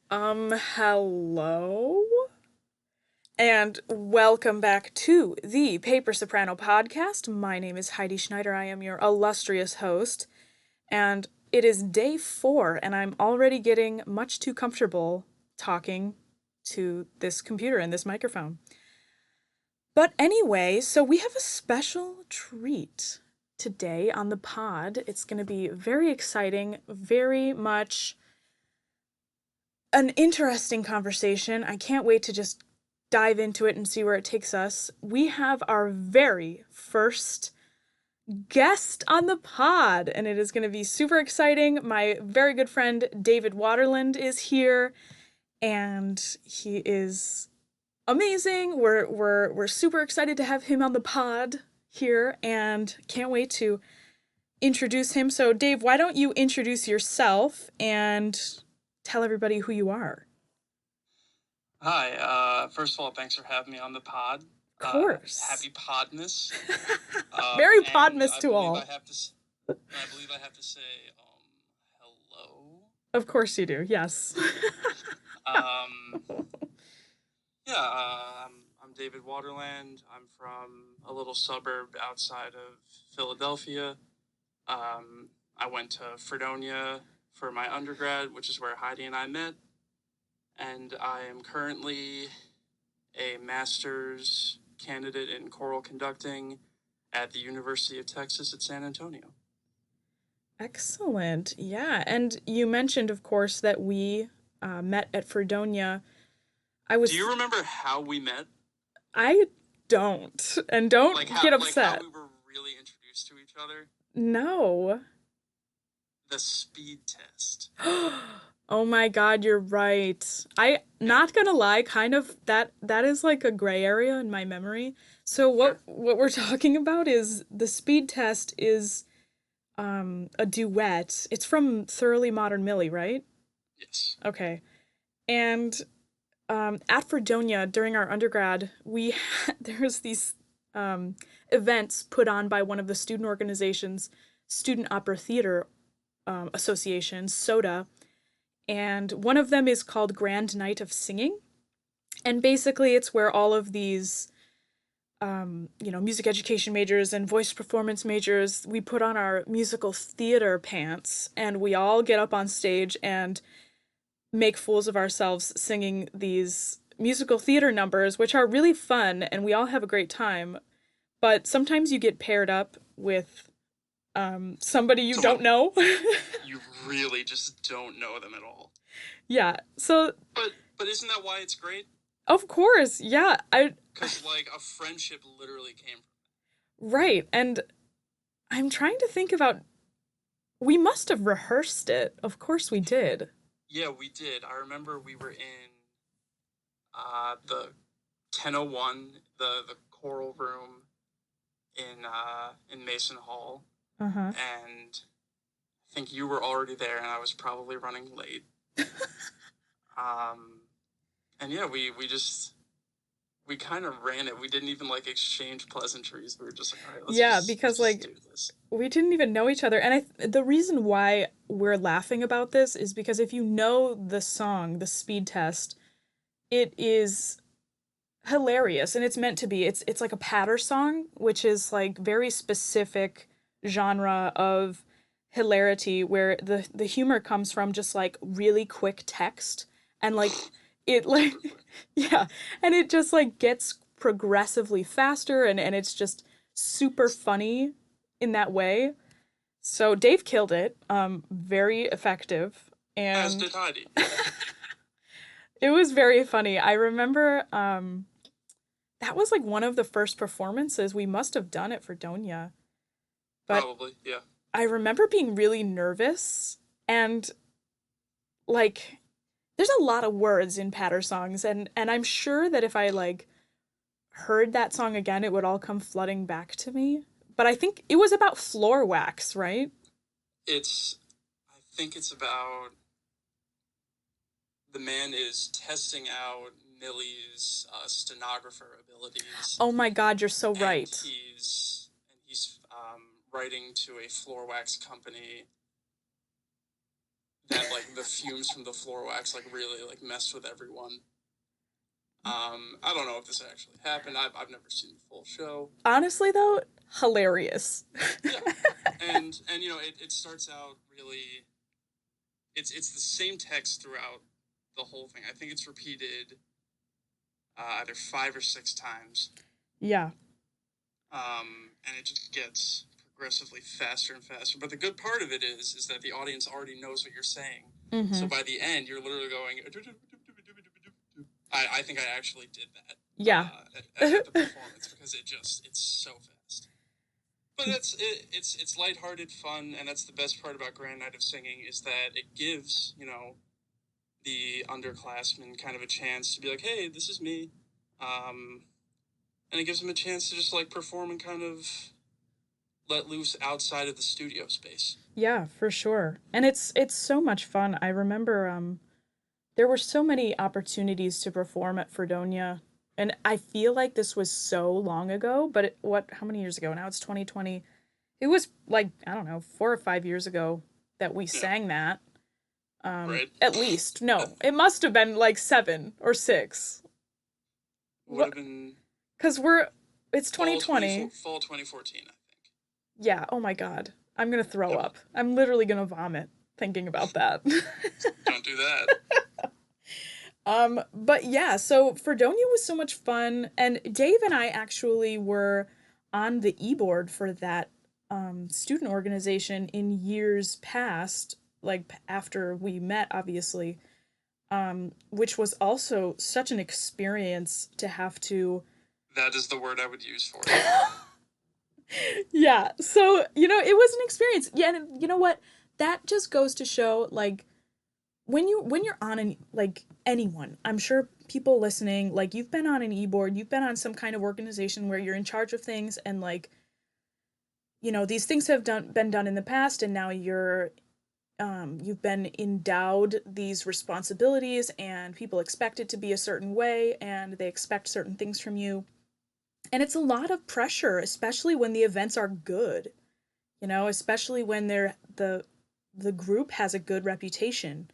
Hello, and welcome back to the Paper Soprano podcast. My name is Heidi Schneider. I am your illustrious host, and it is day 4, and I'm already getting much too comfortable talking to this computer and this microphone. But anyway, so we have a special treat today on the pod. It's going to be very exciting, very much an interesting conversation. I can't wait to just dive into it and see where it takes us. We have our very first guest on the pod, and it is going to be super exciting. My very good friend David Waterland is here, and he is amazing. We're super excited to have him on the pod here, and can't wait to introduce him. So, Dave, why don't you introduce yourself and tell everybody who you are? Hi. First of all, thanks for having me on the pod. Of course. Happy Podmas. Very And Podmas to all. I believe I have to say, hello. Of course you do. Yes. Um, yeah. I'm David Waterland. I'm from a little suburb outside of Philadelphia. I went to Fredonia for my undergrad, which is where Heidi and I met. And I am currently a master's candidate in choral conducting at the University of Texas at San Antonio. Excellent. Yeah. And you mentioned, of course, that we met at Fredonia. Do you remember how we met? I don't. And don't get upset. Like how we were really introduced to each other? No. The speed test. Oh my God, you're right. Not gonna lie, kind of that is like a gray area in my memory. So what we're talking about is the speed test is a duet. It's from Thoroughly Modern Millie, right? Yes. Okay. And at Fredonia during our undergrad, there's these events put on by one of the student organizations, Student Opera Theater Association, SOTA, and one of them is called Grand Night of Singing. And basically it's where all of these music education majors and voice performance majors, we put on our musical theater pants and we all get up on stage and make fools of ourselves singing these musical theater numbers, which are really fun and we all have a great time. But sometimes you get paired up with somebody you don't know. You really just don't know them at all. Yeah. So. But isn't that why it's great? Of course. Yeah. Because like a friendship literally came from it. Right. And I'm trying to think about. We must have rehearsed it. Of course we did. Yeah, we did. I remember we were in the 1001, the choral room in Mason Hall. Uh-huh. And I think you were already there, and I was probably running late. And yeah, we kind of ran it. We didn't even like exchange pleasantries. We were just like, all right, because let's do this. We didn't even know each other. And the reason why we're laughing about this is because if you know the song, the speed test, it is hilarious and it's meant to be. It's like a patter song, which is like very specific genre of hilarity where the humor comes from just like really quick text and like it like yeah, and it just like gets progressively faster and it's just super funny in that way. So Dave killed it. Very effective. And as did Heidi. It was very funny. I remember that was like one of the first performances we must have done at Fredonia. But probably, yeah. I remember being really nervous and like there's a lot of words in patter songs and I'm sure that if I like heard that song again it would all come flooding back to me. But I think it was about floor wax, right? I think it's about the man is testing out Millie's stenographer abilities. Oh my God, you're so right. And he's writing to a floor wax company that like the fumes from the floor wax like really like messed with everyone. I don't know if this actually happened. I've never seen the full show. Honestly, though, hilarious. Yeah, and it starts out really. It's the same text throughout the whole thing. I think it's repeated either 5 or 6 times. Yeah. And it just gets progressively faster and faster. But the good part of it is that the audience already knows what you're saying. So by the end, you're literally going. I think I actually did that. Yeah. At the performance because it's so fast. But it's lighthearted fun, and that's the best part about Grand Night of Singing is that it gives the underclassmen kind of a chance to be like, hey, this is me, and it gives them a chance to just like perform and kind of let loose outside of the studio space. Yeah, for sure. And it's so much fun. I remember there were so many opportunities to perform at Fredonia, and I feel like this was so long ago, but how many years ago? Now it's 2020. It was like, I don't know, 4 or 5 years ago that we Yeah. sang that. Right. At least. No, it must have been like 7 or 6. Would have been Cuz it's 2020. fall 2014, I think. Yeah, oh my god. I'm going to throw Yep. up. I'm literally going to vomit thinking about that. Don't do that. But yeah, so Fredonia was so much fun, and Dave and I actually were on the e-board for that student organization in years past, like after we met, obviously, which was also such an experience to have to. That is the word I would use for it. Yeah, so it was an experience. Yeah, and you know what? That just goes to show, like, when you're on an like anyone, I'm sure people listening, like you've been on an e-board, you've been on some kind of organization where you're in charge of things, and like these things have been done in the past, and now you've been endowed these responsibilities, and people expect it to be a certain way, and they expect certain things from you, and it's a lot of pressure, especially when the events are good, especially when the group has a good reputation,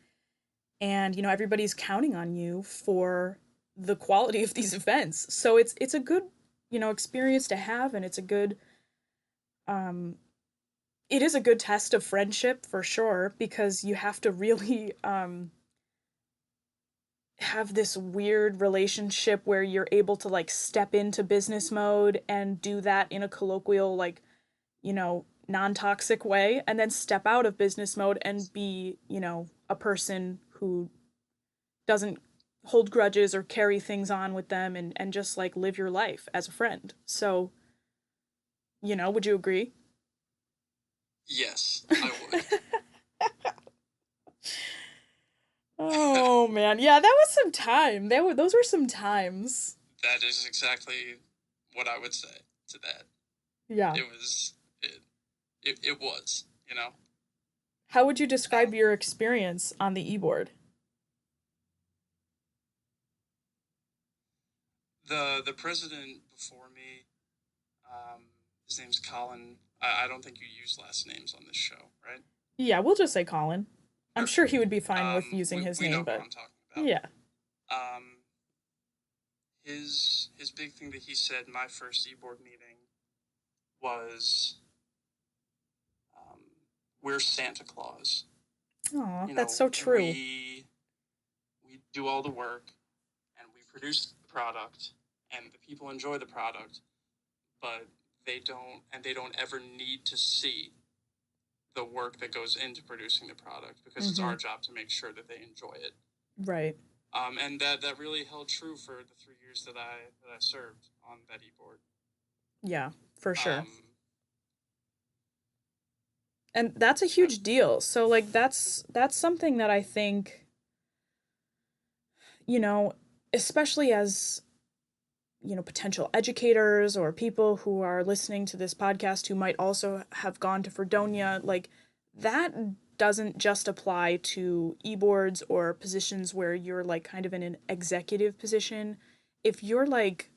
and everybody's counting on you for the quality of these events. So it's a good experience to have, and um it is a good test of friendship for sure, because you have to really have this weird relationship where you're able to like step into business mode and do that in a colloquial, like, non-toxic way, and then step out of business mode and be a person who doesn't hold grudges or carry things on with them, and just like live your life as a friend. So, would you agree? Yes, I would. Oh man, yeah, that was some time. Those were some times. That is exactly what I would say to that. Yeah. It was it was, you know. How would you describe your experience on the e-board? The president before me, his name's Colin. I don't think you use last names on this show, right? Yeah, we'll just say Colin. I'm sure he would be fine with using his we name, know but who I'm talking about. yeah. Um, his big thing that he said in my first e-board meeting was, "We're Santa Claus. Oh, that's so true. We do all the work, and we produce the product, and the people enjoy the product, but they don't ever need to see the work that goes into producing the product, because it's our job to make sure that they enjoy it." Right. And that really held true for the 3 years that I served on that e-board. Yeah, for sure. Um, And that's a huge deal. So like that's something that I think, you know, especially as potential educators or people who are listening to this podcast who might also have gone to Fredonia, like that doesn't just apply to e-boards or positions where you're like kind of in an executive position. If you're like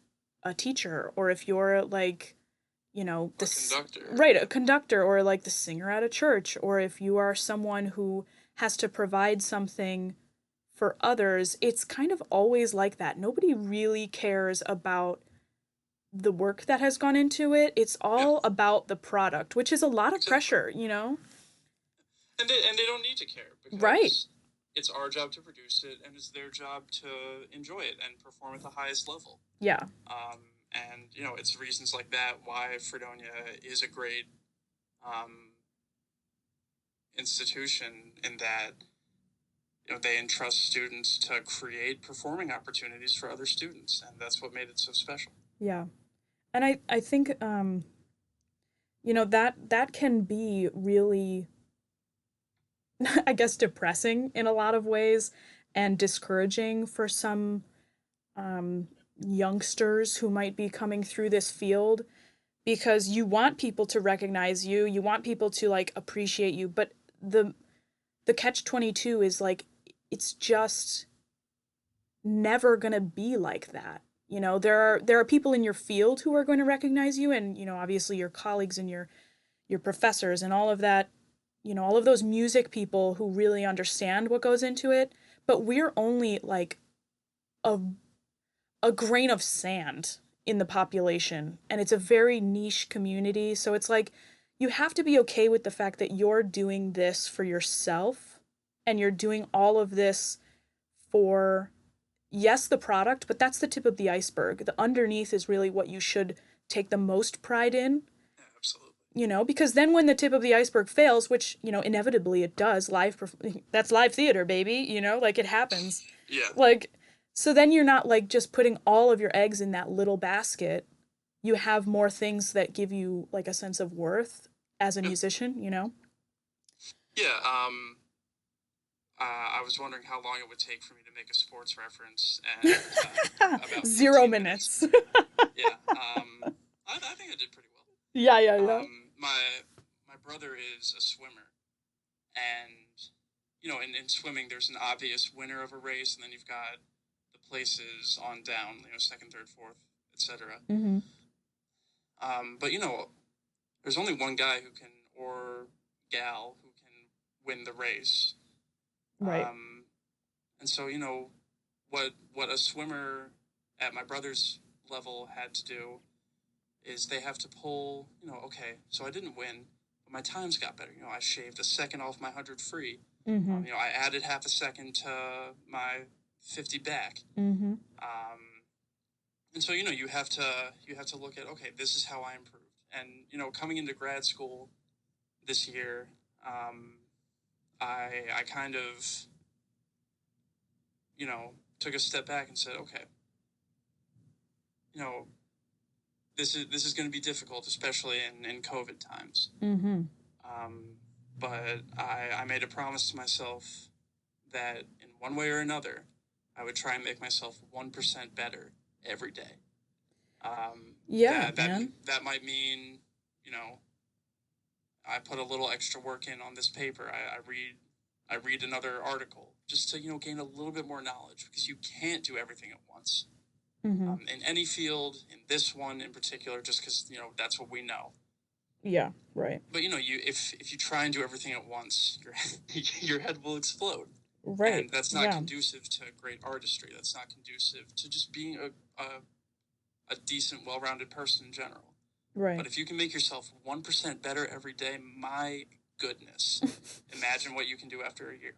a teacher, or if you're like, a conductor. right, a conductor, or like the singer at a church, or if you are someone who has to provide something for others, it's kind of always like that. Nobody really cares about the work that has gone into it. It's Yeah, all about the product, which is a lot of exactly. pressure, you know? And they don't need to care Right. because it's our job to produce it, and it's their job to enjoy it and perform at the highest level. Yeah. And it's reasons like that why Fredonia is a great um, institution in that they entrust students to create performing opportunities for other students, and that's what made it so special. Yeah. And I think that can be really I guess depressing in a lot of ways and discouraging for some um youngsters who might be coming through this field because you want people to recognize you, you want people to like appreciate you, but the catch 22 is like it's just never going to be like that. There are people in your field who are going to recognize you, and obviously your colleagues and your professors and all of that, all of those music people who really understand what goes into it, but we're only like a a grain of sand in the population, and it's a very niche community, so it's like you have to be okay with the fact that you're doing this for yourself and you're doing all of this for, yes, the product, but that's the tip of the iceberg. The underneath is really what you should take the most pride in, Yeah, absolutely. because then when the tip of the iceberg fails, which, inevitably it does, that's live theater, baby, like it happens. Yeah. Like, so then you're not like just putting all of your eggs in that little basket. You have more things that give you like a sense of worth as a Yep. musician. Yeah. I was wondering how long it would take for me to make a sports reference, and about 0 15 minutes. minutes. Yeah. I think I did pretty well. Yeah, yeah, yeah. My brother is a swimmer, and in swimming, there's an obvious winner of a race, and then you've got the places on down, second, third, fourth, etc. Mm-hmm. But there's only one guy who can, or gal who can win the race. Right. And so what a swimmer at my brother's level had to do is they have to pull. Okay, so I didn't win, but my times got better. I shaved a second off my 100 free. Mm-hmm. I added half a second to my 50 back. Mm-hmm. And so you have to look at, okay, this is how I improved. And coming into grad school this year, I kind of took a step back and said, okay, you know this is going to be difficult, especially in COVID times. Mm-hmm. Um, but I made a promise to myself that in one way or another, I would try and make myself 1% better every day. Yeah, That man. that might mean, you know, I put a little extra work in on this paper. I read another article just to gain a little bit more knowledge, because you can't do everything at once. Mm-hmm. In any field, in this one in particular, just because that's what we know. Yeah, right. But if you try and do everything at once, your your head will explode, Right. and that's not Yeah. conducive to great artistry. That's not conducive to just being a decent, well-rounded person in general. Right. But if you can make yourself 1% better every day, my goodness, imagine what you can do after a year.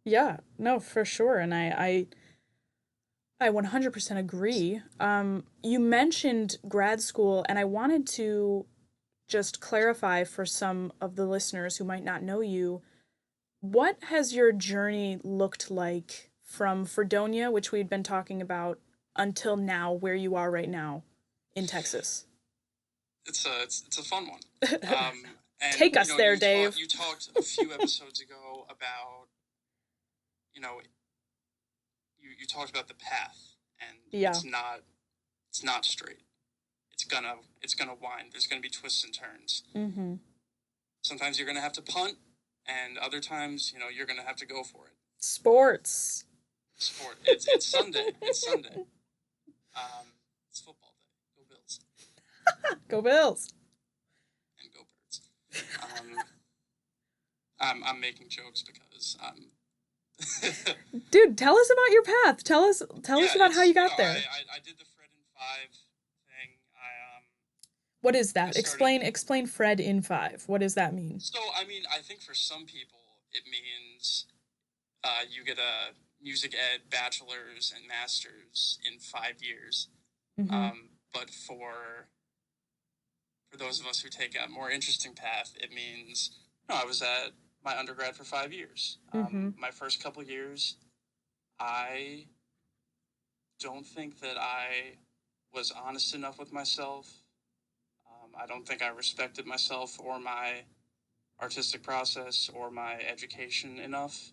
Yeah. No, for sure. And I 100% agree. You mentioned grad school, and I wanted to just clarify for some of the listeners who might not know you, what has your journey looked like from Fredonia, which we'd been talking about, until now, where you are right now in Texas? It's a fun one. And Take us there, Dave. you talked a few episodes ago about you talked about the path, and Yeah. it's not straight. It's gonna wind. There's gonna be twists and turns. Mm-hmm. Sometimes you're gonna have to punt, and other times you're gonna have to go for it. Sports. Sport. It's Sunday. It's Sunday. It's football day. Go Bills Go Bills. and go Birds. Um, I'm making jokes because Dude, tell us about your path. Tell us yeah, about how it's you got I, there. I I did the Fred in five thing. What is I that? started. Explain Fred in 5. What does that mean? So I mean, I think for some people it means you get a music ed bachelor's and master's in 5 years. Mhm. But for those of us who take a more interesting path, it means no, I was at my undergrad for 5 years. Mhm. My first couple years, I don't think that I was honest enough with myself. I don't think I respected myself or my artistic process or my education enough.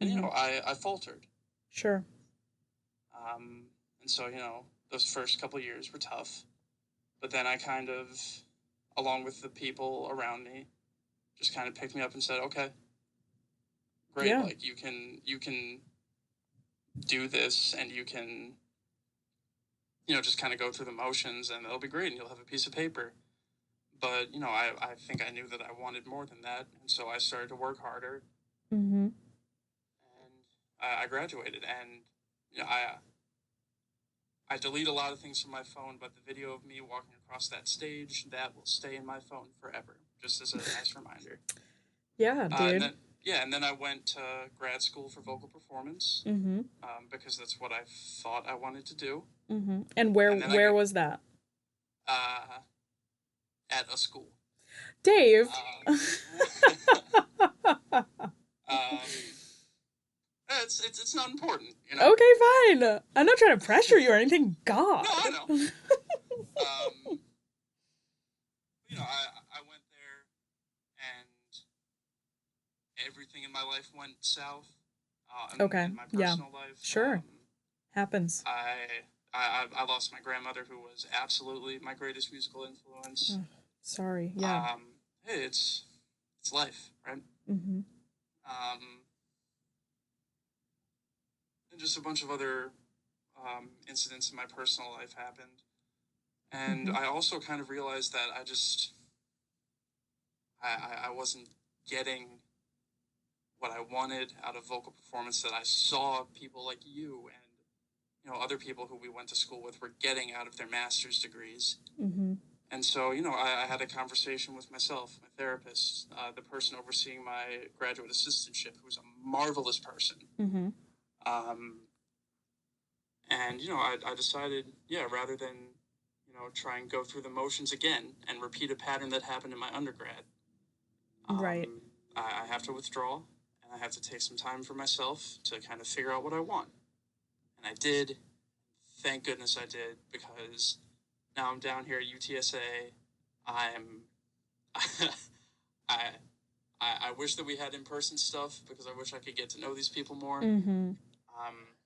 And, Mhm. I faltered. Sure. Um, and so, those first couple years were tough. But then I kind of, along with the people around me, just kind of picked me up and said, okay, great. Yeah. Like you can do this and you can, just kind of go through the motions and it'll be great and you'll have a piece of paper. But, I think I knew that I wanted more than that. And so I started to work harder Mhm. and I graduated. And, I delete a lot of things from my phone, but the video of me walking across that stage, that will stay in my phone forever, just as a nice reminder. Yeah, And dude. then, yeah, and then I went to grad school for vocal performance Mhm. because that's what I thought I wanted to do. Mhm. And where And then I where got was that? uh, at a school. Dave. um, it's not important, Okay, fine. I'm not trying to pressure you or anything. No, I God. know. I went there and everything in my life went south. Okay. In my Yeah. personal life, Sure. Happens. I lost my grandmother, who was absolutely my greatest musical influence. Ugh, sorry. Yeah. Hey, it's life, right? Mhm. Um, and just a bunch of other incidents in my personal life happened, and Mhm. I also kind of realized that I wasn't getting what I wanted out of vocal performance that I saw people like you and other people who we went to school with were getting out of their master's degrees. Mhm. And so, I had a conversation with myself, my therapist, the person overseeing my graduate assistantship, who's a marvelous person. Mhm. Um, and, I decided, yeah, rather than, try and go through the motions again and repeat a pattern that happened in my undergrad, Right. I have to withdraw and I have to take some time for myself to kind of figure out what I want. And I did. Thank goodness I did, because now I'm down here at UTSA. I'm I I wish that we had in person stuff because I wish I could get to know these people more. Mhm. Um,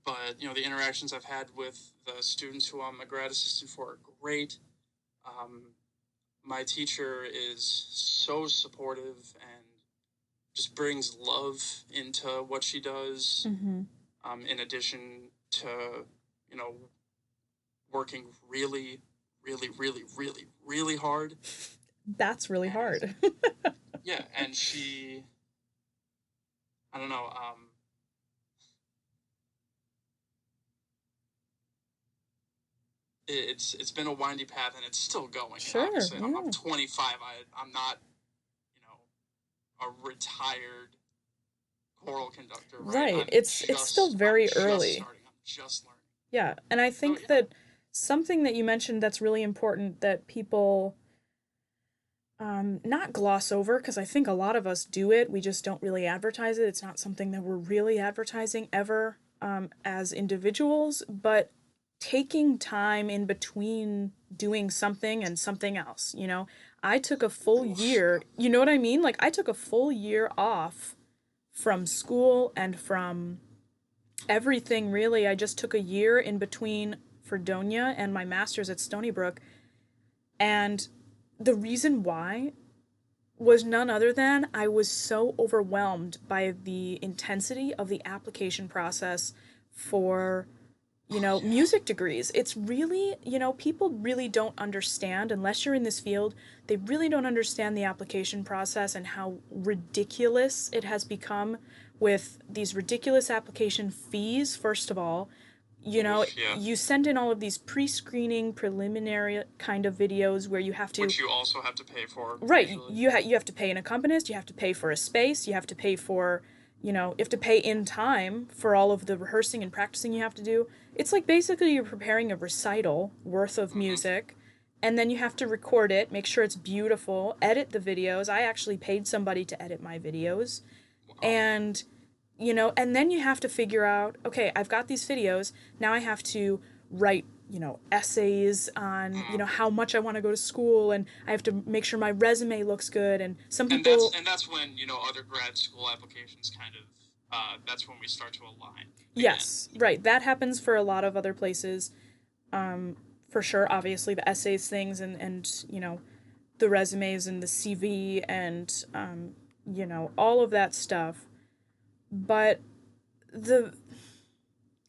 but the interactions I've had with the students who I'm a grad assistant for are great. Um, my teacher is so supportive and just brings love into what she does. Mhm. In addition to you know working really, really, really, really, really hard. That's really And hard. yeah, and I don't know, it's been a windy path and it's still going. Sure. Obviously, I'm Yeah. 25. I'm not, you know, a retired choral conductor, right? Right. It's still I'm very just early. starting. I'm just learning. Yeah. And I So think that something that you mentioned that's really important that people not gloss over, because I think a lot of us do it. We just don't really advertise it. It's not something that we're really advertising ever as individuals, but taking time in between doing something and something else. I took a full oof, year. You know what I mean? Like, I took a full year off from school and from everything, really. I just took a year in between Fredonia and my master's at Stony Brook. And the reason why was none other than I was so overwhelmed by the intensity of the application process for Yeah. music degrees. It's really, people really don't understand, unless you're in this field, they really don't understand the application process and how ridiculous it has become with these ridiculous application fees, first of all. Oof, yeah. You send in all of these pre-screening, preliminary kind of videos where you have to. Which you also have to pay for, Right, usually. you have to pay an accompanist, you have to pay for a space, you have to pay for, you have to pay in time for all of the rehearsing and practicing you have to do. It's like basically you're preparing a recital worth of Mm-hmm. music, and then you have to record it, make sure it's beautiful, edit the videos. I actually paid somebody to edit my videos. Wow. And and then you have to figure out, okay, I've got these videos, now I have to write, essays on, Mm. how much I want to go to school, and I have to make sure my resume looks good. And some And that's people, and that's when, other grad school applications kind of that's when we start to align again. yes, right, that happens for a lot of other places, for sure. Obviously, the essays things, and the resumes and the CV, and all of that stuff. But the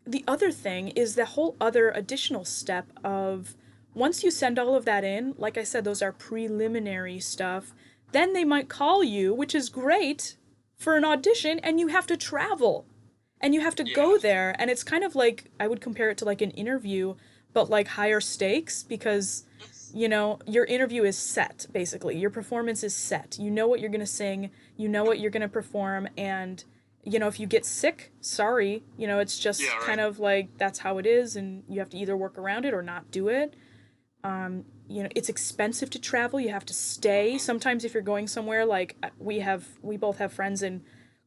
the other thing is the whole other additional step of, once you send all of that in, like I said, those are preliminary stuff, then they might call you, which is great, for an audition, and you have to travel. And you have to Yeah. go there, and it's kind of like, I would compare it to like an interview, but like higher stakes, because your interview is set, basically. Your performance is set. You know what you're going to sing, you know what you're going to perform, and if you get sick, sorry, it's Yeah, just kind right. of like that's how it is, and you have to either work around it or not do it. It's expensive to travel. You have to stay. Mm-hmm. Sometimes if you're going somewhere, like we both have friends in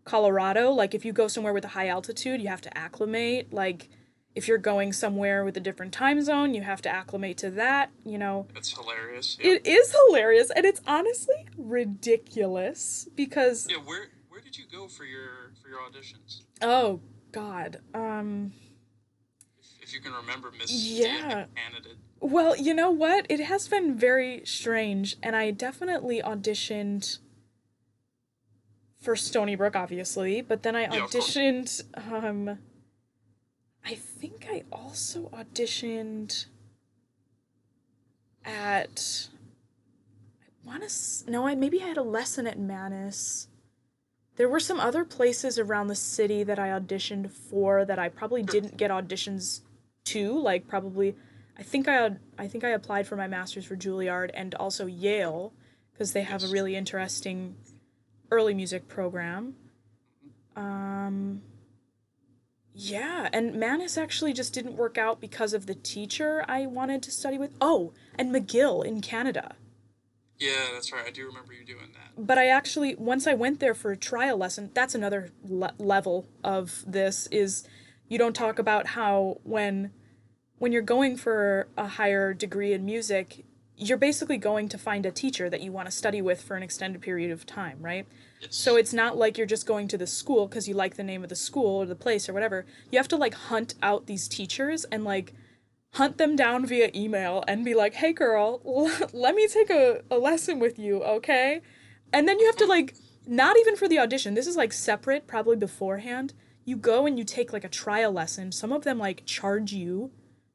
Colorado, like if you go somewhere with a high altitude, you have to acclimate. Like if you're going somewhere with a different time zone, you have to acclimate to that. It's hilarious. Yep. It is hilarious, and it's honestly ridiculous because, Yeah, where did you go for your auditions? oh god. If you can remember, Miss Tia Yeah. candidate. Well, you know what? It has been very strange, and I definitely auditioned for Stony Brook, obviously, but then I Yeah, of course. auditioned. I think I also auditioned at. I want to. No, I maybe I had a lesson at Manus. There were some other places around the city that I auditioned for that I probably Sure. didn't get auditions to. Like probably, I think I applied for my master's for Juilliard and also Yale, because they have a Yes. really interesting early music program. Mhm. Um, yeah, and Manus actually just didn't work out because of the teacher I wanted to study with. Oh, and McGill in Canada. Yeah, that's right. I do remember you doing that. But I actually, once I went there for a trial lesson, that's another level of this, is you don't talk Mhm. about how when you're going for a higher degree in music, you're basically going to find a teacher that you want to study with for an extended period of time, right? So Yes. it's not like you're just going to the school because you like the name of the school or the place or whatever. You have to like hunt out these teachers and like hunt them down via email and be like, hey girl, let me take a lesson with you, okay? And then you have to like, not even for the audition, this is like separate, probably beforehand. You go and you take like a trial lesson. Some of them like charge you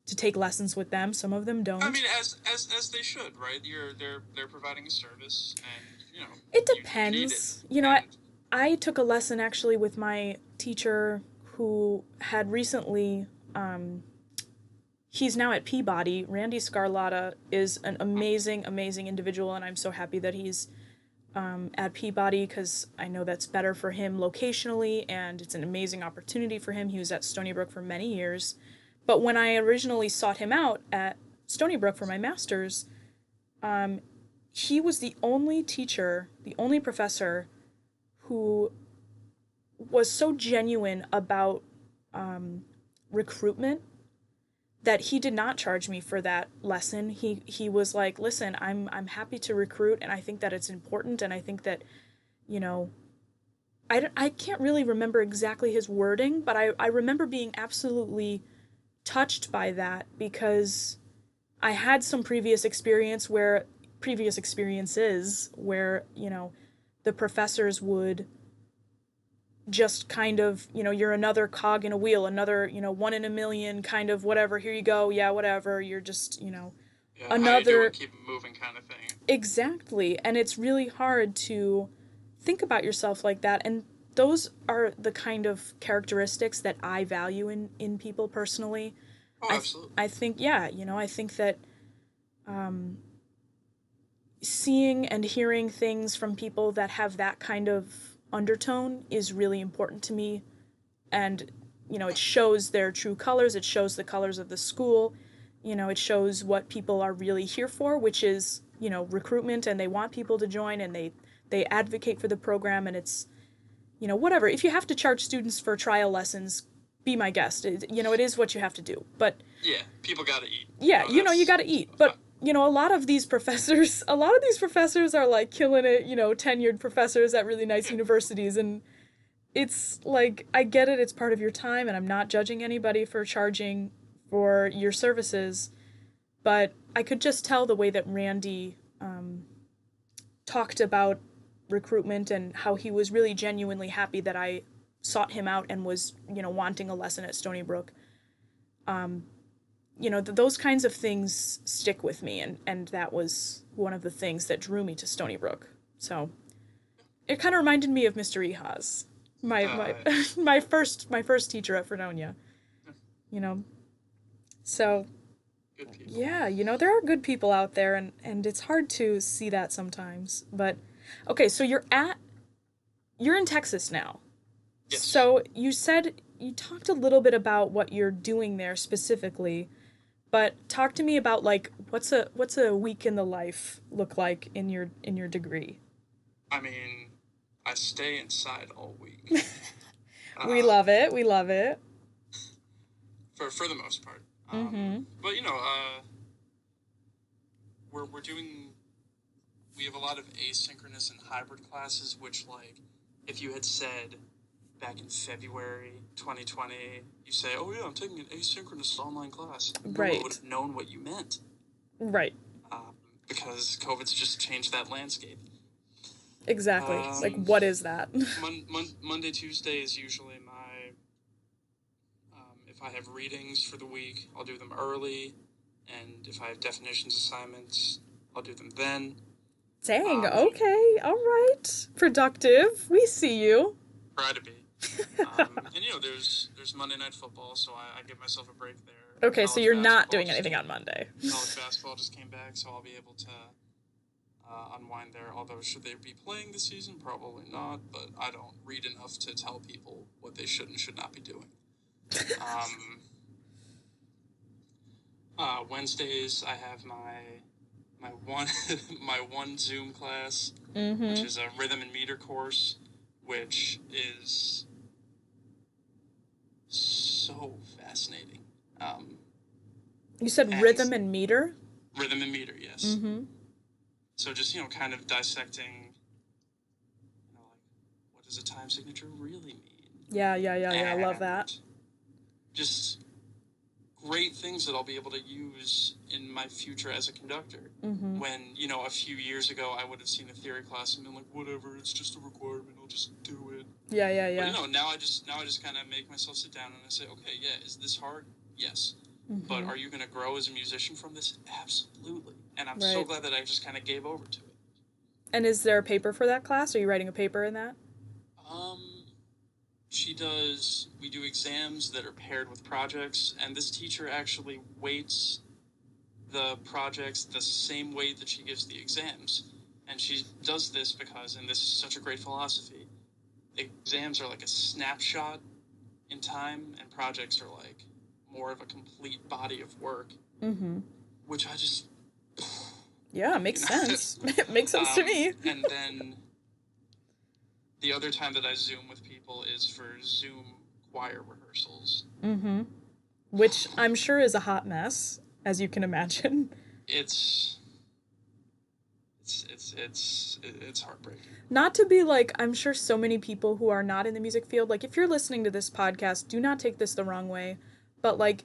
to take lessons with them, some of them I don't. mean, as they should, right? They're providing a service, and It you need it, depends. and I took a lesson actually with my teacher who had recently, he's now at Peabody. Randy Scarlatta is an amazing, amazing individual, and I'm so happy that he's at Peabody, because I know that's better for him locationally, and it's an amazing opportunity for him. He was at Stony Brook for many years. But when I originally sought him out at Stony Brook for my master's, he was the only teacher, the only professor who was so genuine about recruitment that he did not charge me for that lesson. He was like, "Listen, I'm happy to recruit, and I think that it's important, and I think that, you know, I can't really remember exactly his wording, but I remember being absolutely touched by that, because I had some previous experiences where, the professors would just kind of, you're another cog in a wheel, another, one in a million kind of whatever, here you go, yeah, whatever. You're just, Yeah, how you do another. it, keep it moving kind of thing. Exactly. And it's really hard to think about yourself like that. And those are the kind of characteristics that I value in people personally. Oh, absolutely. I think, yeah, I think that seeing and hearing things from people that have that kind of undertone is really important to me. And, it shows their true colors, it shows the colors of the school, it shows what people are really here for, which is, recruitment, and they want people to join, and they advocate for the program, and it's, whatever. If you have to charge students for trial lessons, be my guest. It is what you have to do. But Yeah, people gotta eat. yeah, you That's got to eat. But a lot of these professors, are like killing it. Tenured professors at really nice yeah. universities, and it's like, I get it. It's part of your time, and I'm not judging anybody for charging for your services. But I could just tell the way that Randy talked about recruitment and how he was really genuinely happy that I sought him out and was, wanting a lesson at Stony Brook. Those kinds of things stick with me, and that was one of the things that drew me to Stony Brook. So it kind of reminded me of Mr. Ehas, my Uh, my first teacher at Fredonia. You know, so Good people. yeah, there are good people out there, and it's hard to see that sometimes. But okay, so you're in Texas now. Yes. So you talked a little bit about what you're doing there specifically, but talk to me about, like, what's a week in the life look like in your degree. I mean, I stay inside all week. We Uh, love it. We love it. for the most part. Mm-hmm. But we're doing. We have a lot of asynchronous and hybrid classes, which, like, if you had said back in February 2020, you say, "Oh yeah, I'm taking an asynchronous online class," no one would Right. have known what you meant, Right. because COVID's just changed that landscape. Exactly. Like, Um, what is that? Monday, Tuesday is usually my. If I have readings for the week, I'll do them early, and if I have definitions assignments, I'll do them then. Dang. Um, Okay. All right. Productive. We see you. Try to be. And there's Monday Night Football, so I give myself a break there. Okay, so you're not doing Just anything on Monday. college basketball just came back, so I'll be able to unwind there. Although, should they be playing this season? Probably not. But I don't read enough to tell people what they should and should not be doing. Wednesdays I have my one my one Zoom class, which is a rhythm and meter course, which is so fascinating. You said And rhythm and meter? Rhythm and meter, yes. So just kind of dissecting, like, what does a time signature really mean? Yeah, yeah, yeah, yeah. I love And that. just great things that I'll be able to use in my future as a conductor. When, a few years ago I would have seen a theory class and been like, whatever, it's just a requirement, I'll just do it. Yeah, yeah, yeah. But now I just kind of make myself sit down and I say, okay, yeah, is this hard? Yes. But are you going to grow as a musician from this? Absolutely. And I'm so Right. glad that I just kind of gave over to it. And is there a paper for that class? Are you writing a paper in that? We do exams that are paired with projects, and this teacher actually weights the projects the same way that she gives the exams. And she does this because, and this is such a great philosophy, exams are like a snapshot in time, and projects are like more of a complete body of work. Which I just. Yeah, it makes sense. It makes sense to me. And then the other time that I Zoom with people is for Zoom choir rehearsals. Which I'm sure is a hot mess, as you can imagine. It's heartbreaking. Not to be like, I'm sure so many people who are not in the music field, like, if you're listening to this podcast, do not take this the wrong way, but, like,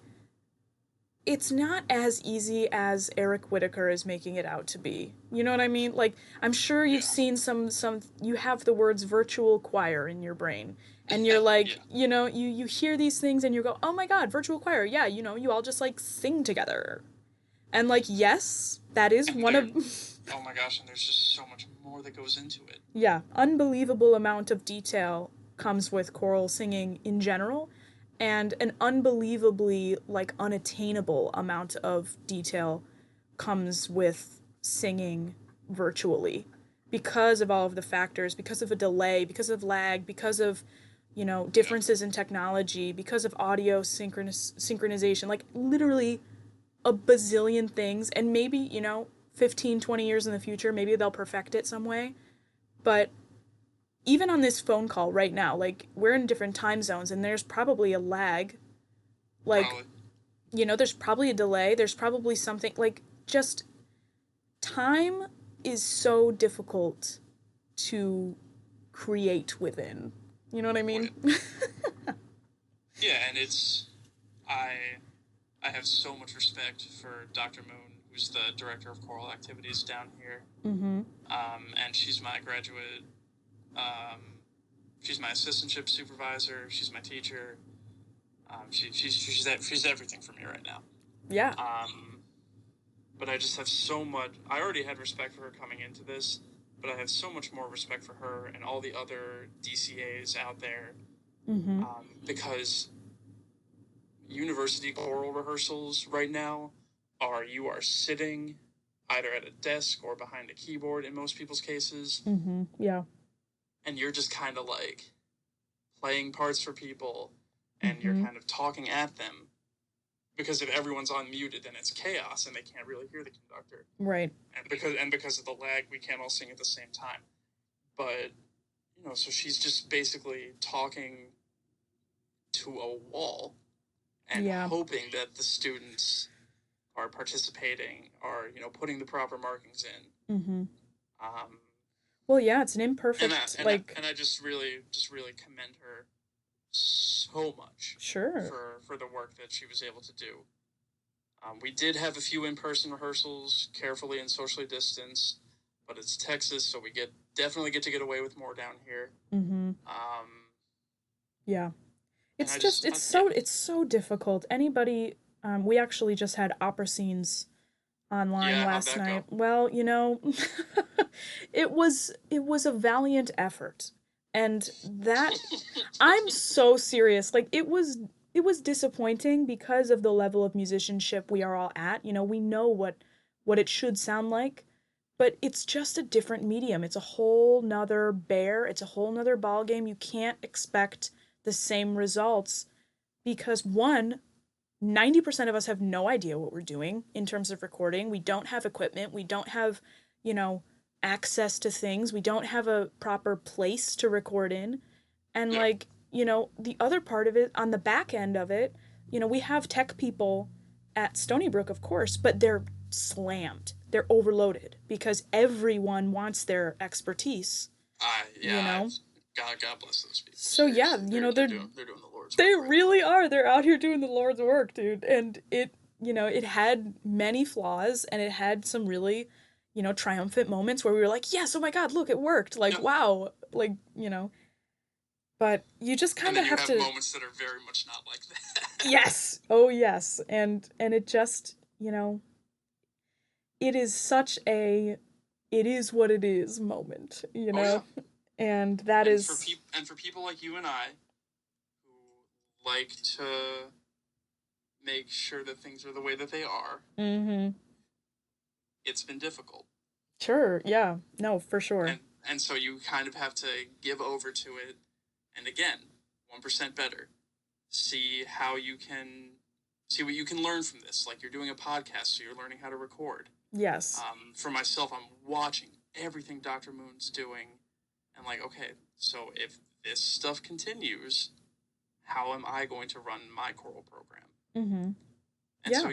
it's not as easy as Eric Whitaker is making it out to be. You know what I mean? Like, I'm sure you've seen some you have the words virtual choir in your brain. And you're like, Yeah. you hear these things and you go, oh my God, virtual choir. Yeah, you all just like sing together. And like, yes, that is And one there, of, oh my gosh, and there's just so much more that goes into it. yeah, unbelievable amount of detail comes with choral singing in general, and an unbelievably like unattainable amount of detail comes with singing virtually because of all of the factors, because of a delay, because of lag, because of Yeah. differences in technology, because of audio synchronization, like literally a bazillion things. And maybe 15, 20 years in the future, maybe they'll perfect it some way. But even on this phone call right now, like we're in different time zones and there's probably a lag. Like, Probably. there's probably a delay. There's probably something like just time is so difficult to create within. You know what I Oh mean? yeah. Yeah, and I I have so much respect for Dr. Moon, who's the director of choral activities down here. Mm-hmm. And she's my graduate. Um, she's my assistantship supervisor. She's my teacher. She's everything for me right now. Yeah. Um, but I just have so much. I already had respect for her coming into this, but I have so much more respect for her and all the other DCAs out there, Mm-hmm. because university choral rehearsals right now are you are sitting either at a desk or behind a keyboard in most people's cases, Mm-hmm. Yeah. and you're just kind of like playing parts for people, and you're Mm-hmm. kind of talking at them, because if everyone's unmuted then it's chaos and they can't really hear the conductor, Right. and because of the lag we can't all sing at the same time. But so she's just basically talking to a wall and Yeah. hoping that the students are participating, are putting the proper markings in. Mm-hmm. Um, Well, yeah, it's an and I imperfect and I, like and I just really commend her so much sure. for the work that she was able to do. We did have a few in-person rehearsals, carefully and socially distanced, but it's Texas, so we definitely get to get away with more down here. Mm-hmm. Yeah. And It's I just just, it's yeah, so it's so difficult. Anybody we actually just had opera scenes online yeah, how'd last that night. go? Well, it was a valiant effort. And that I'm so serious. Like it was disappointing because of the level of musicianship we are all at. We know what it should sound like, but it's just a different medium. It's a whole nother bear. It's a whole nother ball game. You can't expect the same results because one, 90% of us have no idea what we're doing in terms of recording. We don't have equipment. We don't have, you know, access to things. We don't have a proper place to record in. And Yeah, like, the other part of it, on the back end of it, we have tech people at Stony Brook, of course, but they're slammed. They're overloaded because everyone wants their expertise, you yeah, know? God bless those people. So yeah, Seriously, they're doing the Lord's they work right really are. They're out here doing the Lord's work, dude. And it had many flaws and it had some really, triumphant moments where we were like, yes, oh my God, look, it worked. Like, now. Yeah, wow. Like, but you just and kind then of you have have to, moments that are very much not like that. yes. Oh, yes. And it just, it is such a, it is what it is moment, Oh yeah, And that and for is, people and for people like you and I who like to make sure that things are the way that they are, mm-hmm. it's been difficult. Sure. Yeah. No, for sure. And so you kind of have to give over to it, and again, 1% better. See how you can see what you can learn from this. Like you're doing a podcast, so you're learning how to record. Yes. For myself, I'm watching everything Dr. Moon's doing, and like, okay, so if this stuff continues, how am I going to run my choral program? Mm-hmm. And Yeah. so,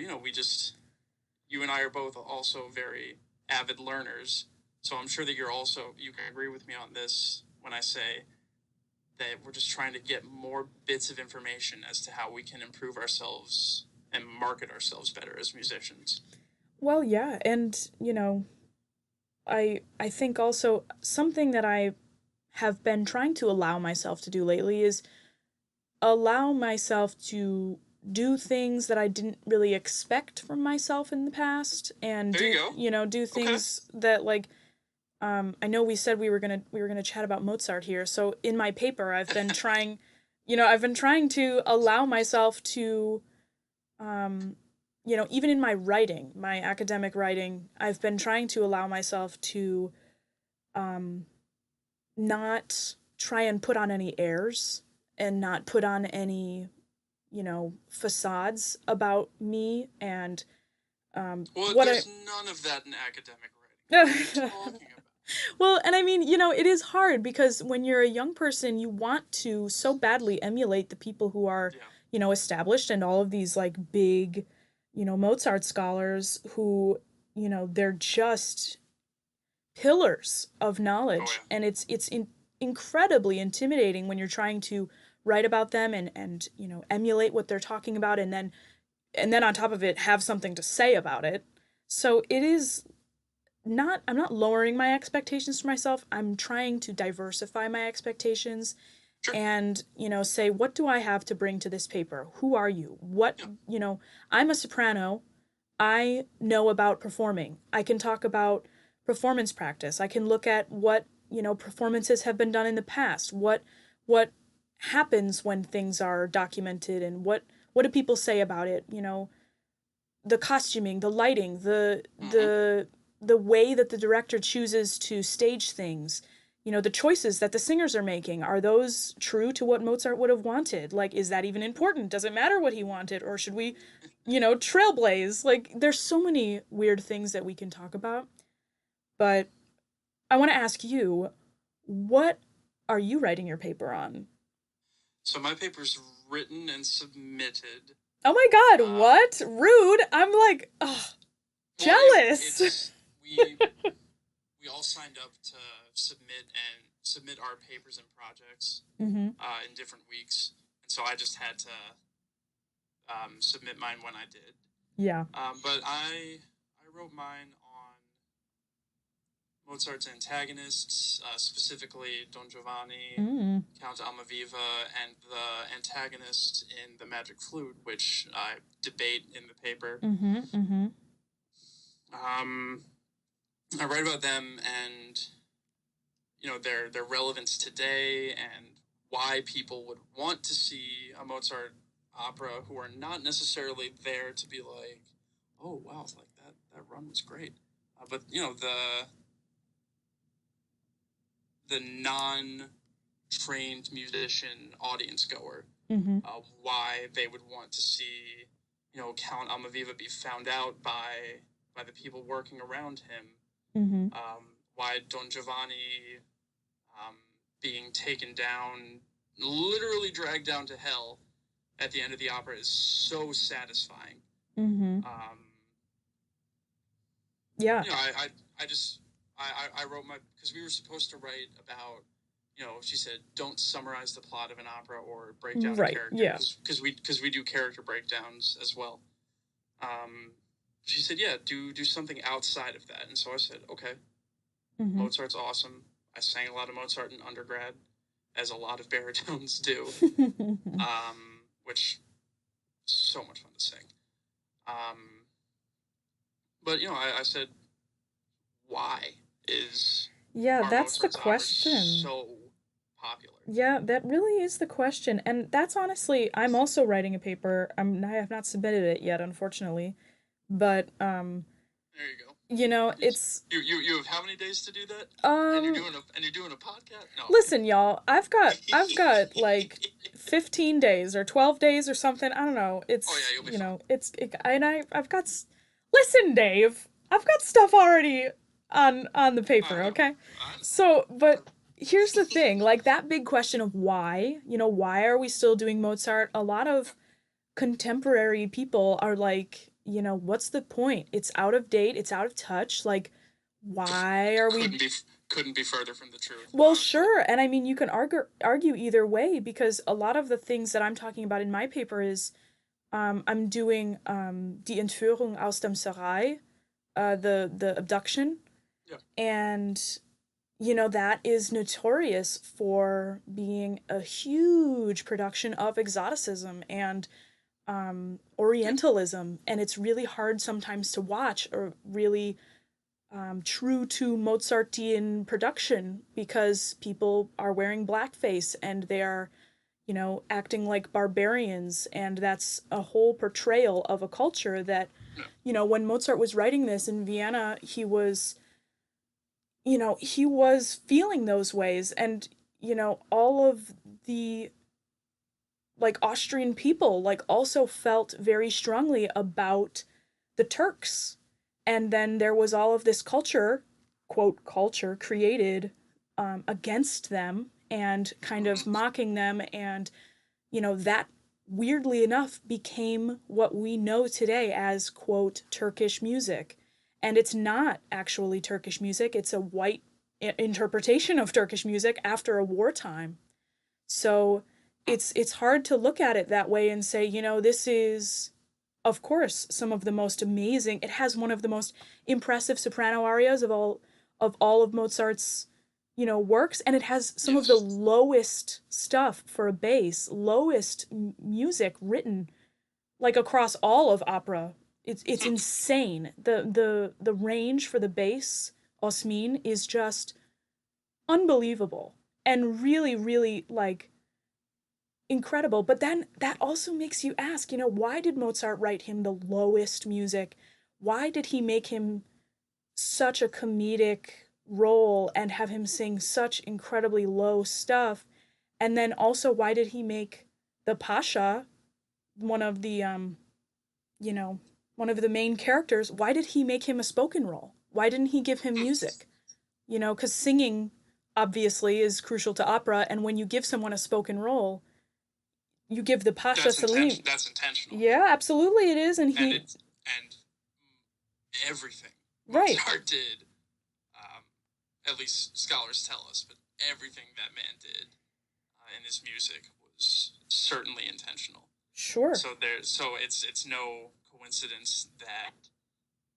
you and I are both also very avid learners. So I'm sure that you can agree with me on this when I say that we're just trying to get more bits of information as to how we can improve ourselves and market ourselves better as musicians. Well, yeah, and I think also something that I have been trying to allow myself to do lately is allow myself to do things that I didn't really expect from myself in the past, and There you go. do Okay. things that, like, I know we said we were gonna chat about Mozart here. So in my paper, I've been trying to allow myself to, um, even in my writing, my academic writing, I've been trying to allow myself to, um, not try and put on any airs and not put on any, facades about me and, Well, what I. there's none of that in academic writing. What are you talking about? Well, and I mean, it is hard because when you're a young person, you want to so badly emulate the people who are, Yeah. established, and all of these, like, big, Mozart scholars who, they're just pillars of Oh knowledge, yeah. and it's incredibly intimidating when you're trying to write about them and emulate what they're talking about, and then on top of it have something to say about it. So it is not I'm not lowering my expectations for myself. I'm trying to diversify my expectations Sure. and, say, what do I have to bring to this paper? Who are you? Yeah. I'm a soprano. I know about performing. I can talk about performance practice. I can look at what, performances have been done in the past. What happens when things are documented, and what do people say about it? The costuming, the lighting, the Mm-hmm. the the way that the director chooses to stage things, the choices that the singers are making, are those true to what Mozart would have wanted? Like, is that even important? Does it matter what he wanted, or should we, trailblaze? Like, there's so many weird things that we can talk about. But I want to ask you, what are you writing your paper on? So my paper's written and submitted. Oh my god, Um, what? Rude. I'm like, ugh, well, jealous. it's we all signed up to submit our papers and projects Mm-hmm. in different weeks, and so I just had to submit mine when I did. Yeah. But I wrote mine on Mozart's antagonists, specifically Don Giovanni, Mm. Count Almaviva, and the antagonist in The Magic Flute, which I debate in the paper. Mm-hmm. Mm-hmm. Um, I write about them and their relevance today and why people would want to see a Mozart opera who are not necessarily there to be like, oh wow, it's like that run was great, but the non trained musician audience goer, Mm-hmm. why they would want to see Count Almaviva be found out by the people working around him, Mm-hmm. why Don Giovanni um, being taken down, literally dragged down to hell at the end of the opera is so satisfying. Mm-hmm. Um, Yeah. I just I wrote my because we were supposed to write about she said don't summarize the plot of an opera or break down a Right. character Yeah. because we do character breakdowns as well. Um, she said do something outside of that, and so I said okay. Mm-hmm. Mozart's awesome. I sang a lot of Mozart in undergrad, as a lot of baritones do, which is so much fun to sing. Um, but I said, why is Yeah, our that's the Mozart's opera question. so popular? Yeah, that really is the question. And that's honestly, I'm also writing a paper. I have not submitted it yet, unfortunately. But There you go. it's You have how many days to do that? And um you're doing a podcast? No, I'm listen, y'all, I've got like 15 days or 12 days or something. I don't know. oh yeah, you'll be fine. I've got listen, Dave. I've got stuff already on the I paper, know. okay? I know. So, but here's the thing, like, that big question of why, why are we still doing Mozart? A lot Yeah. of contemporary people are like, what's the point? It's out of date, it's out of touch. Like, why are we. Couldn't be further from the truth, Well, honestly. sure, and I mean, you can argue either way, because a lot of the things that I'm talking about in my paper is, I'm doing, Die Entführung aus dem Serail, the abduction, Yeah. and that is notorious for being a huge production of exoticism and Yeah. Orientalism, and it's really hard sometimes to watch or really true to Mozartian production because people are wearing blackface and they are, acting like barbarians, and that's a whole portrayal of a culture that, Yeah. when Mozart was writing this in Vienna, he was feeling those ways, and all of the like Austrian people like also felt very strongly about the Turks. And then there was all of this culture, quote, culture created against them and kind of Mhm. mocking them. And, that weirdly enough became what we know today as, quote, Turkish music. And it's not actually Turkish music, it's a white interpretation of Turkish music after a wartime. So it's hard to look at it that way and say, this is of course some of the most amazing. It has one of the most impressive soprano arias of all of Mozart's, works, and it has some of the Yes. lowest stuff for a bass, lowest music written like across all of opera. It's insane. The range for the bass osmin is just unbelievable and really really like incredible. But then that also makes you ask, why did Mozart write him the lowest music? Why did he make him such a comedic role and have him sing such incredibly low stuff? And then also, why did he make the Pasha one of the you know, one of the main characters? Why did he make him a spoken role? Why didn't he give him music? Because singing obviously is crucial to opera, and when you give someone a spoken role, you give the Pasha Salim. That's intentional. Yeah, absolutely it is, and And he it's and everything right. Mozart did, um, at least scholars tell us, but everything that man did in his music was certainly intentional. Sure. So it's no coincidence that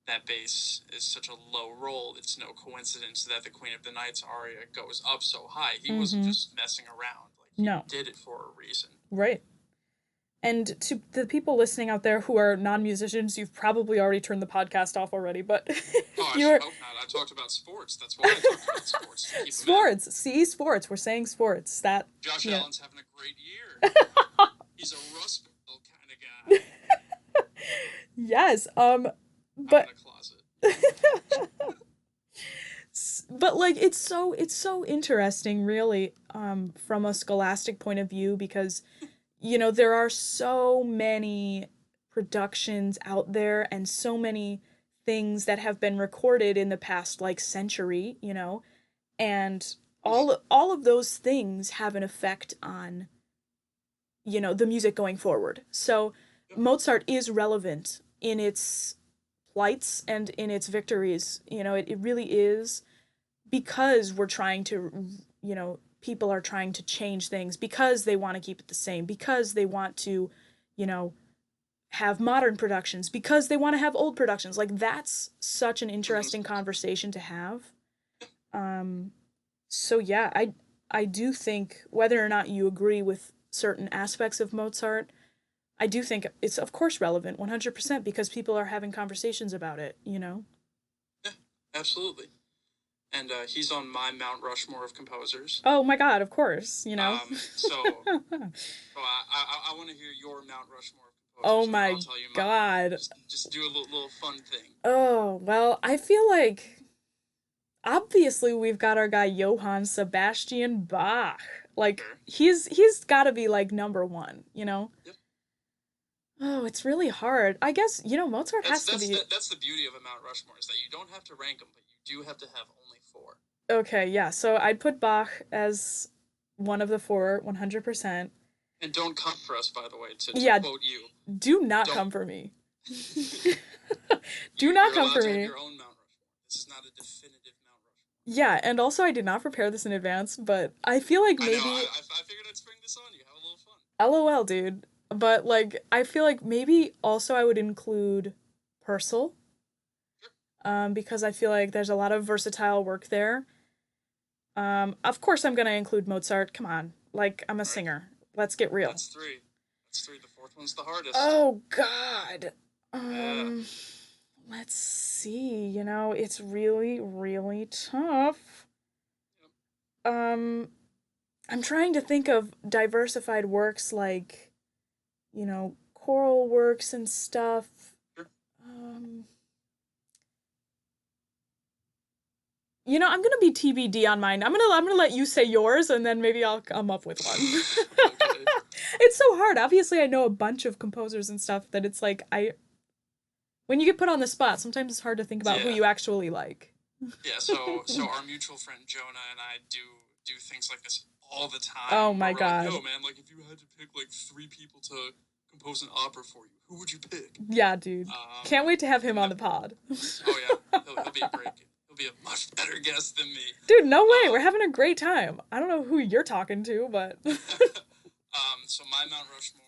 that bass is such a low roll. It's no coincidence that the Queen of the Nights aria goes up so high. He wasn't Mm-hmm. just messing around. Like, he No. did it for a reason. Right. And to the people listening out there who are non-musicians, you've probably already turned the podcast off already, but Oh, if I should you're hope not. I talked about sports. That's why I talked about sports, to keep them in. sports, see sports, we're saying sports. That Josh yeah. Allen's having a great year. He's a Rust Belt kind of guy. Yes, I'm in but a closet. but like it's so interesting really from a scholastic point of view because there are so many productions out there and so many things that have been recorded in the past like century, and all of those things have an effect on, the music going forward. So Yep. Mozart is relevant in its plights and in its victories. It really is because we're trying to, people are trying to change things because they want to keep it the same, because they want to, you know, have modern productions, because they want to have old productions. Like that's such an interesting Mm-hmm. conversation to have. Um, so yeah, I do think whether or not you agree with certain aspects of Mozart, I do think it's of course relevant 100% because people are having conversations about it. Yeah, absolutely. And he's on my Mount Rushmore of composers. Oh my god, of course. So I want to hear your Mount Rushmore of Oh composers, and then I'll my tell you mine. god. Just do a little fun thing. Oh, well, I feel like obviously we've got our guy Johann Sebastian Bach. Like Sure. he's got to be like number 1. Yep. Oh, it's really hard. I guess, Mozart has to be. That's the beauty of a Mount Rushmore, is that you don't have to rank them, but you do have to have only four. Okay, yeah. So I'd put Bach as one of the four 100%. And don't come for us, by the way, to Yeah, quote you. do not Don't. come for me. Do not You're come allowed for to have me. your own Mount Rushmore. This is not a definitive Mount Rushmore. Yeah, and also I did not prepare this in advance, but I feel like I know. maybe I figured I'd spring this on you. Have a little fun. LOL, dude. But like I feel like maybe also I would include Purcell, Sure. because I feel like there's a lot of versatile work there. Of course I'm gonna include Mozart. Come on. Like, I'm a Right. singer. Let's get real. That's three. That's three. The fourth one's the hardest. Oh God. Yeah. Um, let's see. It's really, really tough. Yep. Um, I'm trying to think of diversified works like, choral works and stuff. Sure. Um, I'm gonna be TBD on mine. I'm gonna let you say yours, and then maybe I'll come up with one. Okay. It's so hard. Obviously, I know a bunch of composers and stuff that it's like when you get put on the spot, sometimes it's hard to think about who Yeah. you actually like. Yeah. So our mutual friend Jonah and I do things like this all the Oh time, where my we're like, God. yo, man, like if you had to pick like three people to compose an opera for you, who would you pick? Yeah, dude. Can't wait to have him And on the pod. oh yeah, he'll be a great. He'll be a much better guest than me. Dude, no way. We're Um, having a great time. I don't know who you're talking to, but so my Mount Rushmore,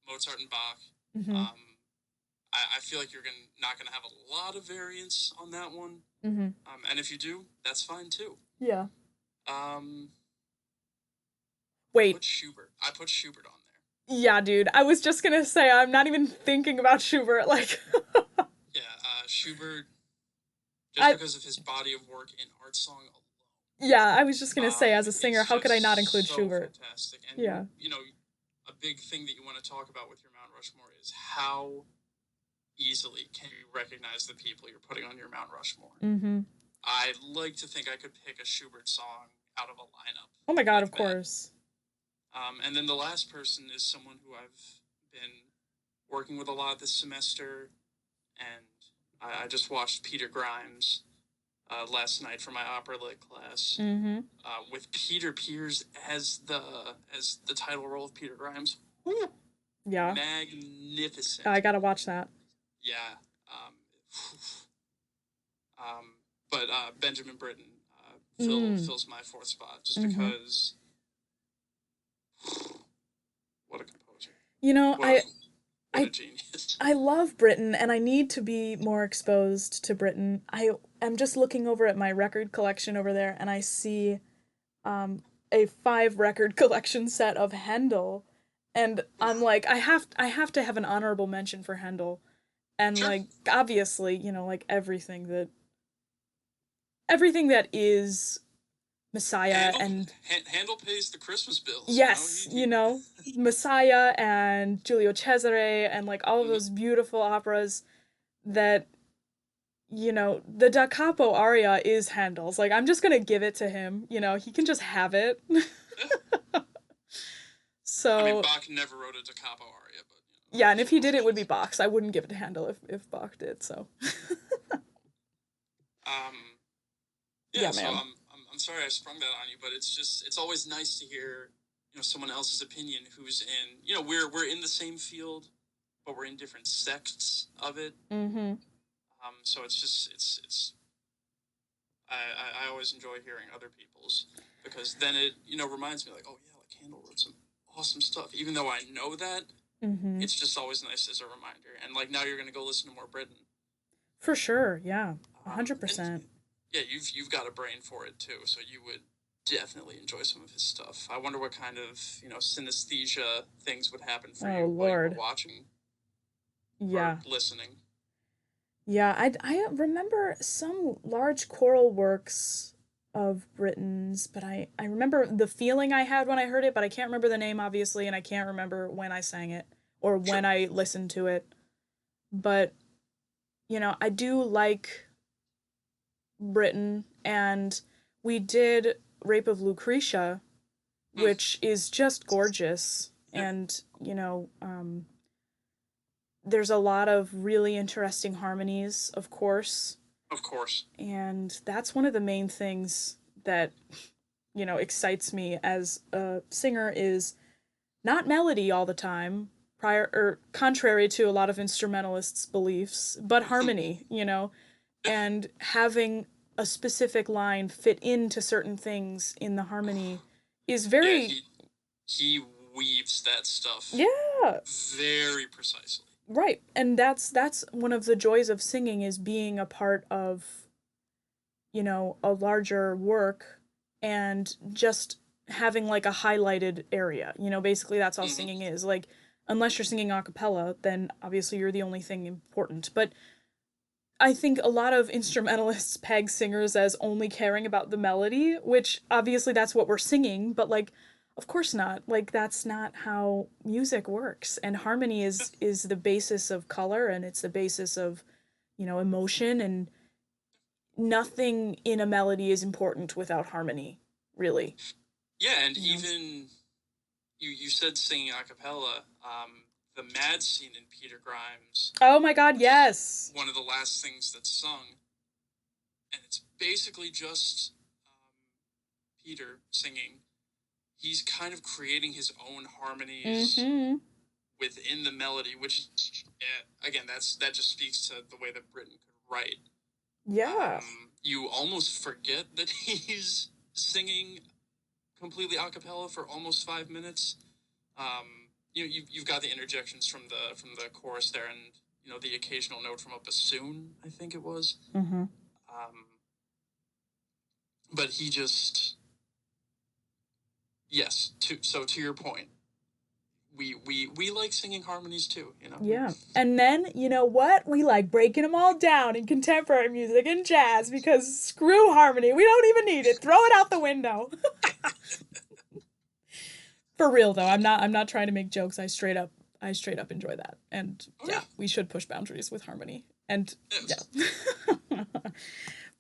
Mozart and Bach. hmm Um, I feel like you're not gonna have a lot of variance on that one. hmm And if you do, that's fine too. Yeah. Um, Wait. I put Schubert on there. Yeah, dude. I was just gonna say I'm not even thinking about Schubert. Like, Yeah, Schubert, just I because of his body of work in art song alone, yeah, I was just gonna say as a singer, it's how could I not just include so Schubert? fantastic. And Yeah. you know, a big thing that you want to talk about with your Mount Rushmore is how easily can you recognize the people you're putting on your Mount Rushmore. hmm I like to think I could pick a Schubert song out of a lineup Oh my God, of like that. course. And then the last person is someone who I've been working with a lot this semester, and I just watched Peter Grimes last night for my opera lit class, hmm with Peter Pears as the title role of Peter Grimes. Woo! Yeah. I Magnificent. gotta watch that. Yeah. Um, but Benjamin Britten Mm. fills my fourth spot just hmm because what a composer. You know, What I a what a I genius. I love Britain and I need to be more exposed to Britain. I am just looking over at my record collection over there and I see um a 5 record collection set of Handel and I'm like I have to have an honorable mention for Handel and Sure. like obviously, like everything that is Messiah Handel and Handel pays the Christmas bills. You know yes, Messiah and Giulio Cesare and like all of Mhm. those beautiful operas that the Da Capo aria is Handel's. Like, I'm just gonna give it to him. He can just have it. Yeah. I mean, So, Bach never wrote a da capo aria, but yeah, and if he did, it would be Bach's. I wouldn't give it to Handel if Bach did. So, um, yeah. yeah, So man. I'm sorry I sprung that on you, but it's always nice to hear someone else's opinion who's in we're in the same field, but we're in different sects of it. Mm-hmm. So it's just it's I always enjoy hearing other people's because then it reminds me like, oh yeah, like Handel wrote some awesome stuff, even though I know that. Mm-hmm. It's just always nice as a reminder. And like now you're gonna go listen to more Britain. For sure. Yeah. And 100%. yeah, you've got a brain for it too, so you would definitely enjoy some of his stuff. I wonder what kind of synesthesia things would happen for Oh, you while you were Lord. watching or Yeah. listening. Yeah. I remember some large choral works of Britain's, but I remember the feeling I had when I heard it, but I can't remember the name, obviously, and I can't remember when I sang it or Sure. when I listened to it. But, I do like Britain, and we did Rape of Lucretia, Hmm. which is just gorgeous. Yeah. And, there's a lot of really interesting harmonies, of course. Of course. And that's one of the main things that, excites me as a singer is not melody all the time, prior or contrary to a lot of instrumentalists' beliefs, but harmony, and having a specific line fit into certain things in the harmony is Yeah, very he weaves that stuff yeah, very precisely. right. And that's one of the joys of singing is being a part of a larger work and just having like a highlighted area. Basically that's all Mm-hmm. singing is. Like, unless you're singing a cappella, then obviously you're the only thing important. But I think a lot of instrumentalists peg singers as only caring about the melody, which obviously that's what we're singing, but like of course not. Like that's not how music works. And harmony is the basis of color, and it's the basis of, emotion, and nothing in a melody is important without harmony, really. Yeah, and You know. even you said singing a cappella. The mad scene in Peter Grimes, Oh my god, which is yes. one of the last things that's sung, and it's basically just Peter singing. He's kind of creating his own harmonies Mhm. within the melody, which is again that just speaks to the way that Britain could write. Yeah. You almost forget that he's singing completely a cappella for almost 5 minutes. You've got the interjections from the chorus there, and the occasional note from a bassoon, I think it was. Mhm. Um, but he just yes. To your point, we like singing harmonies too. Yeah. And then, you know what? We like breaking them all down in contemporary music and jazz because screw harmony. We don't even need it. Throw it out the window. For real though, I'm not trying to make jokes. I straight up enjoy that. And Oh yeah, yeah. we should push boundaries with harmony. And Yes. yeah.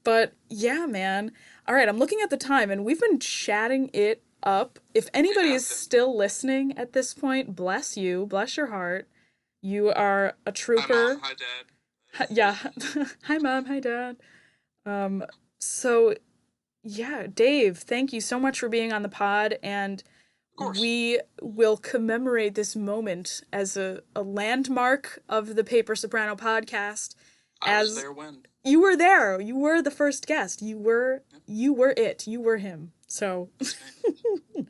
But yeah, man. All right, I'm looking at the time and we've been chatting it up. If We anybody is have been. still listening at this point, bless you, bless your heart. You are a Hi mom. trooper. Hi dad. Yeah. Hi mom, hi dad. Um so yeah, Dave, thank you so much for being on the pod, and Of course. we will commemorate this moment as a landmark of the Paper Soprano podcast. I was As there when. you were there, you were the first guest. You were Yeah, you were it. You were him. So that's me. It's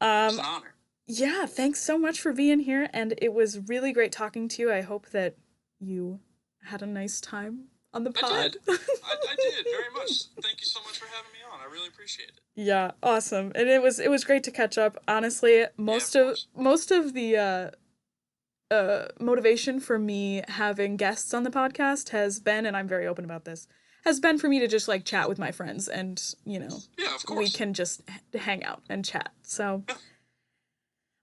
um an honor. yeah, thanks so much for being here, and it was really great talking to you. I hope that you had a nice time on the I pod. did. I did very much. Thank you so much for having me on. I really appreciate it. Yeah, awesome. And it was great to catch up. Honestly, Yeah, of most of course. most of the motivation for me having guests on the podcast has been, and I'm very open about this, has been for me to just like chat with my friends, and Yeah, of we course. can just hang out and chat. So, Yeah.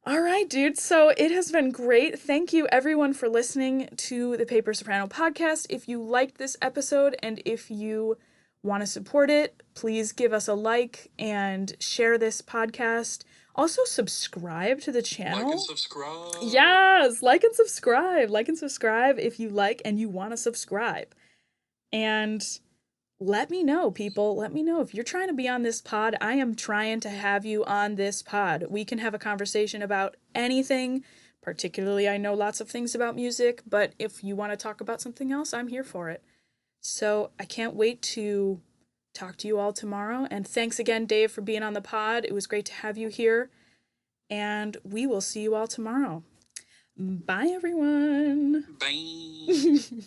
all right, dude. So it has been great. Thank you everyone for listening to the Paper Soprano podcast. If you liked this episode and if you want to support it, please give us a like and share this podcast. Also, subscribe to the Like and channel. subscribe. Yes, like and subscribe. Like and subscribe if you like and you want to subscribe. And let me know, people. Let me know if you're trying to be on this pod. I am trying to have you on this pod. We can have a conversation about anything. Particularly, I know lots of things about music, but if you want to talk about something else, I'm here for it. So I can't wait to talk to you all tomorrow. And thanks again, Dave, for being on the pod. It was great to have you here. And we will see you all tomorrow. Bye, everyone. Bye.